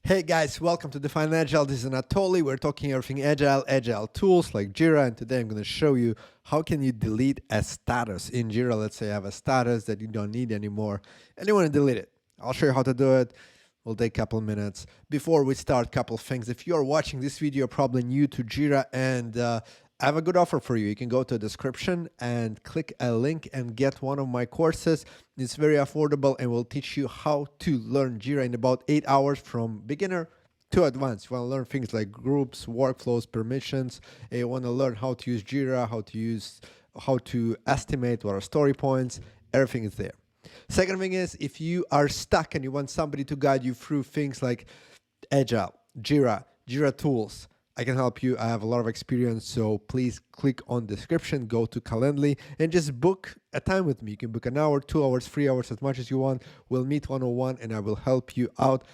Hey guys, welcome to Define Agile. This is Anatoly. We're talking everything agile tools like Jira, and today I'm going to show you how can you delete a status in Jira. Let's say you have a status that you don't need anymore and you want to delete it. I'll show you how to do it. We'll take a couple minutes. Before we start, couple things. If you're watching this video, you're probably new to Jira, and I have a good offer for you. You can go to the description and click a link and get one of my courses. It's very affordable and will teach you how to learn Jira in about 8 hours from beginner to advanced. You want to learn things like groups, workflows, permissions. And you want to learn how to use Jira, how to estimate what are story points. Everything is there. Second thing is, if you are stuck and you want somebody to guide you through things like Agile, Jira tools, I can help you. I have a lot of experience, so please click on the description, go to Calendly, and just book a time with me. You can book an hour, 2 hours, 3 hours, as much as you want. We'll meet one-on-one, and I will help you out.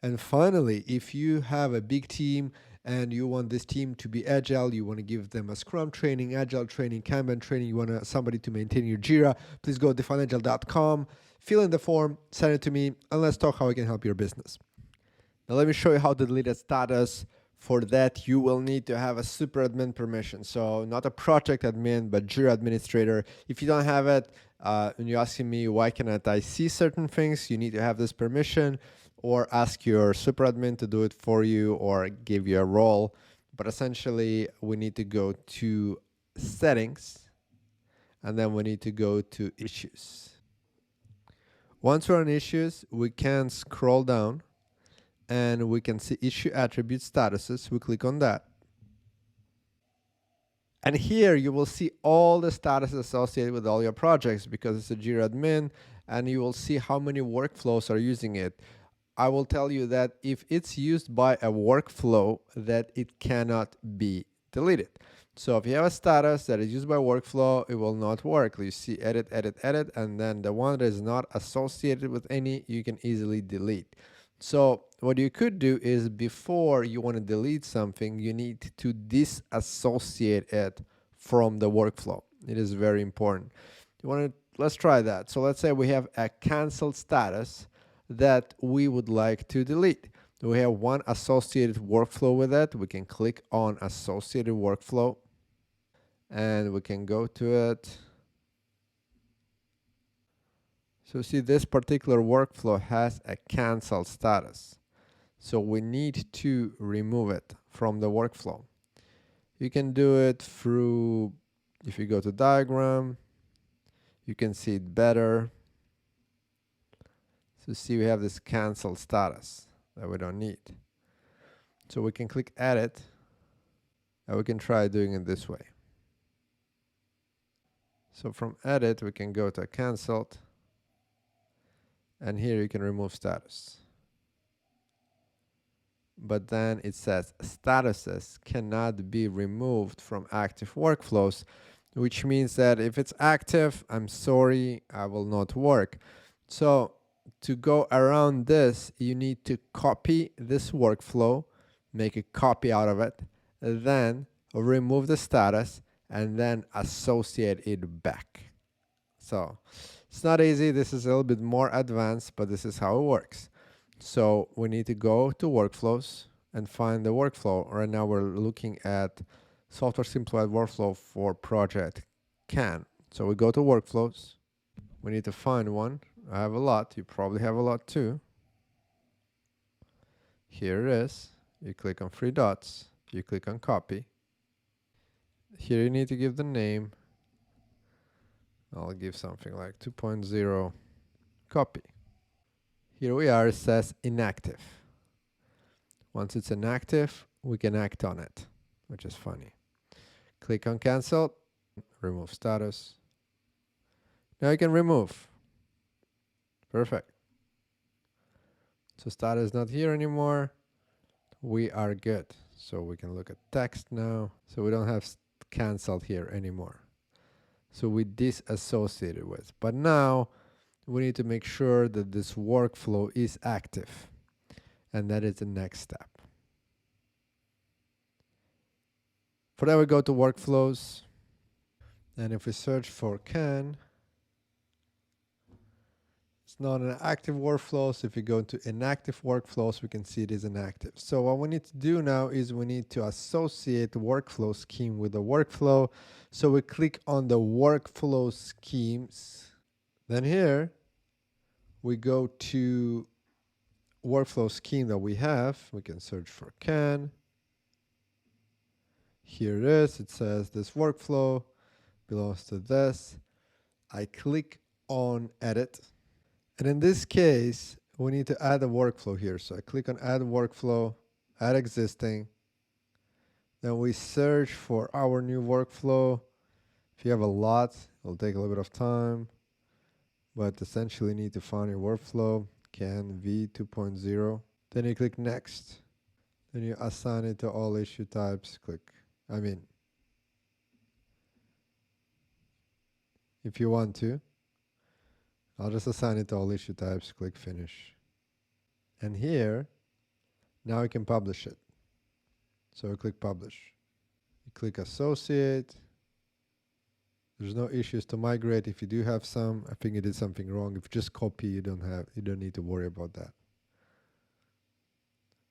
And finally, if you have a big team and you want this team to be agile, you want to give them a Scrum training, Agile training, Kanban training, you want somebody to maintain your Jira, please go to defineagile.com, fill in the form, send it to me, and let's talk how I can help your business. Now let me show you how to delete a status. For that, you will need to have a super admin permission. So not a project admin, but Jira administrator. If you don't have it, and you're asking me why cannot I see certain things, you need to have this permission, or ask your super admin to do it for you, or give you a role. But essentially, we need to go to settings, and then we need to go to issues. Once we're on issues, we can scroll down and we can see issue attribute statuses. We click on that. And here you will see all the statuses associated with all your projects because it's a Jira admin, and you will see how many workflows are using it. I will tell you that if it's used by a workflow, that it cannot be deleted. So if you have a status that is used by workflow, it will not work. You see edit, and then the one that is not associated with any, you can easily delete. So what you could do is, before you want to delete something, you need to disassociate it from the workflow. It is very important. Let's try that. So let's say we have a canceled status that we would like to delete. We have one associated workflow with it. We can click on associated workflow and we can go to it. So see, this particular workflow has a canceled status. So we need to remove it from the workflow. You can do it through, if you go to diagram, you can see it better. So see, we have this canceled status that we don't need. So we can click edit, and we can try doing it this way. So from edit, we can go to canceled. And here you can remove status. But then it says statuses cannot be removed from active workflows, which means that if it's active, I'm sorry, I will not work. So to go around this, you need to copy this workflow, make a copy out of it, then remove the status, and then associate it back. So it's not easy. This is a little bit more advanced, but this is how it works. So we need to go to workflows and find the workflow. Right now we're looking at software simplified workflow for project can. So we go to workflows. We need to find one. I have a lot. You probably have a lot too. Here it is. You click on three dots. You click on copy. Here you need to give the name. I'll give something like 2.0 copy. Here we are, it says inactive. Once it's inactive, we can act on it, which is funny. Click on cancel, remove status. Now you can remove. Perfect. So status is not here anymore. We are good. So we can look at text now. So we don't have canceled here anymore. So we disassociated with. But now we need to make sure that this workflow is active. And that is the next step. For that, we go to workflows. And if we search for can, it's It's not an active workflow. So if you go into inactive workflows, we can see it is inactive. So what we need to do now is we need to associate the workflow scheme with the workflow. So we click on the workflow schemes. Then here we go to workflow scheme that we have. We can search for can. Here it is. It says this workflow belongs to this. I click on edit. And in this case, we need to add a workflow here. So I click on add workflow, add existing. Then we search for our new workflow. If you have a lot, it'll take a little bit of time, but essentially you need to find your workflow, can v 2.0. Then you click next. Then you assign it to all issue types. If you want to, I'll just assign it to all issue types, click finish. And here, now you can publish it. So click publish. You click associate. There's no issues to migrate. If you do have some, I think you did something wrong. If you just copy, you don't need to worry about that.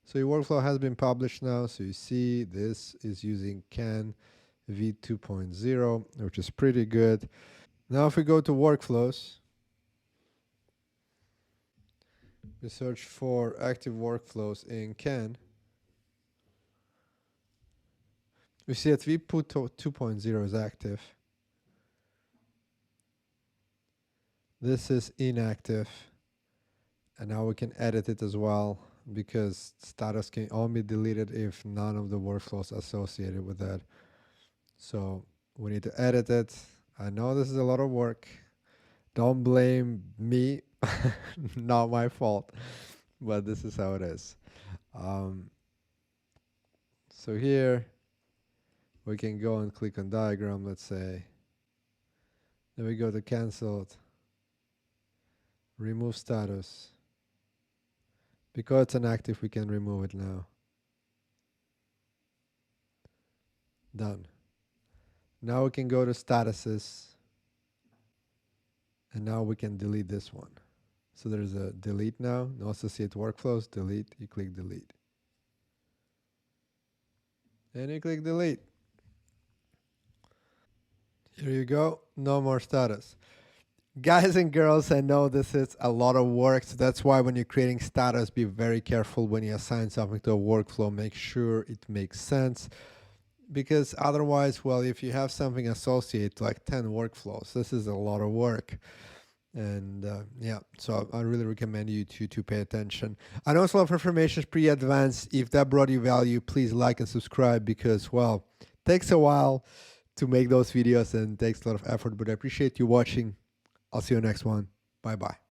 So your workflow has been published now. So you see this is using can v 2.0, which is pretty good. Now if we go to workflows, we search for active workflows in can. We see that v 2.0 is active. This is inactive. And now we can edit it as well, because status can only be deleted if none of the workflows associated with that. So we need to edit it. I know this is a lot of work. Don't blame me, not my fault, but this is how it is. So here we can go and click on diagram, let's say. Then we go to canceled, remove status. Because it's inactive, we can remove it now. Done. Now we can go to statuses. And now we can delete this one. So there's a delete now. No associate workflows, delete. You click delete. And you click delete. Here you go. No more status. Guys and girls, I know this is a lot of work, so that's why when you're creating status, be very careful when you assign something to a workflow. Make sure it makes sense, because otherwise, well, if you have something associated like 10 workflows, this is a lot of work. And yeah, so I really recommend you to pay attention. I know it's a lot of information, it's pretty advanced. If that brought you value, please like and subscribe, because, well, it takes a while to make those videos and takes a lot of effort, but I appreciate you watching. I'll see you next one. Bye-bye.